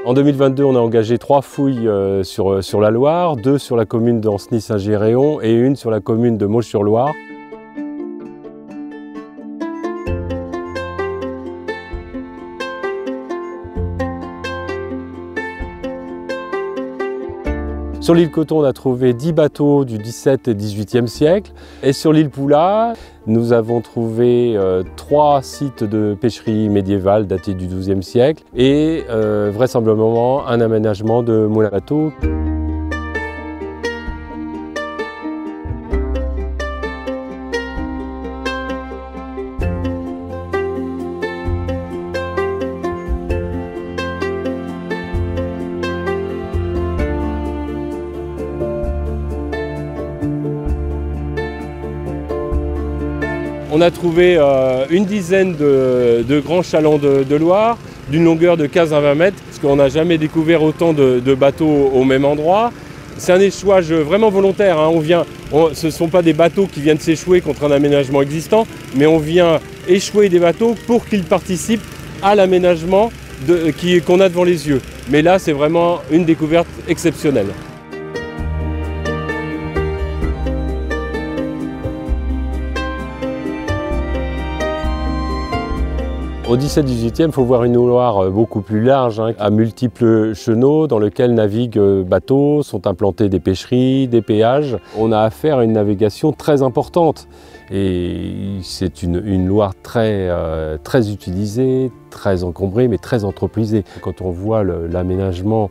En 2022, on a engagé 3 fouilles sur la Loire, 2 sur la commune d'Ancenis-Saint-Géréon et 1 sur la commune de Mauch-sur-Loire. Sur l'île Coton, on a trouvé 10 bateaux du XVIIe et XVIIIe siècle. Et sur l'île Poula, nous avons trouvé 3 sites de pêcherie médiévale datés du XIIe siècle et vraisemblablement un aménagement de moulin à bateau. On a trouvé une dizaine de grands chalands de Loire, d'une longueur de 15 à 20 mètres, parce qu'on n'a jamais découvert autant de bateaux au même endroit. C'est un échouage vraiment volontaire, hein. Ce ne sont pas des bateaux qui viennent s'échouer contre un aménagement existant, mais on vient échouer des bateaux pour qu'ils participent à l'aménagement qu'on a devant les yeux. Mais là, c'est vraiment une découverte exceptionnelle. Au XVIIe-XVIIIe, il faut voir une Loire beaucoup plus large, hein, à multiples chenaux dans lesquels naviguent bateaux, sont implantés des pêcheries, des péages. On a affaire à une navigation très importante et c'est une Loire très utilisée, très encombrée mais très entreprisée. Quand on voit l'aménagement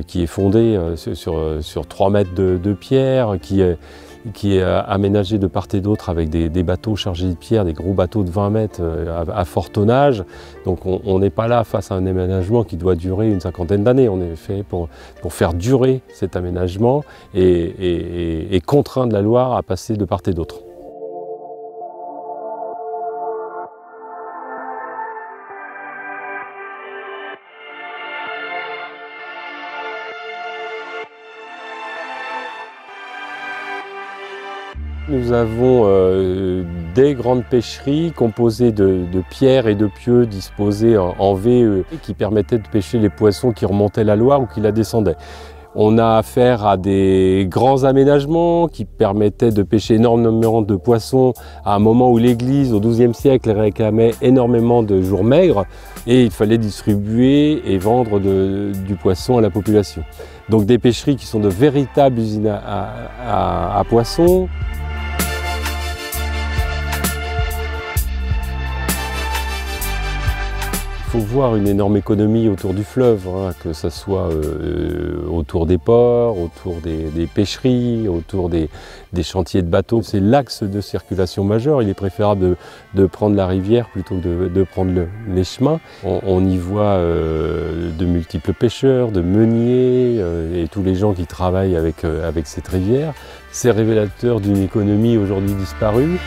qui est fondé sur 3 mètres de pierre, qui est aménagé de part et d'autre avec des bateaux chargés de pierre, des gros bateaux de 20 mètres à fort tonnage. Donc on n'est pas là face à un aménagement qui doit durer une 50aine d'années. On est fait pour faire durer cet aménagement et contraindre la Loire à passer de part et d'autre. Nous avons des grandes pêcheries composées de pierres et de pieux disposés en V qui permettaient de pêcher les poissons qui remontaient la Loire ou qui la descendaient. On a affaire à des grands aménagements qui permettaient de pêcher énormément de poissons à un moment où l'Église, au XIIe siècle, réclamait énormément de jours maigres et il fallait distribuer et vendre du poisson à la population. Donc des pêcheries qui sont de véritables usines à poissons. Il faut voir une énorme économie autour du fleuve, hein, que ce soit autour des ports, autour des pêcheries, autour des chantiers de bateaux. C'est l'axe de circulation majeur. Il est préférable de prendre la rivière plutôt que de prendre les chemins. On y voit de multiples pêcheurs, de meuniers et tous les gens qui travaillent avec cette rivière. C'est révélateur d'une économie aujourd'hui disparue.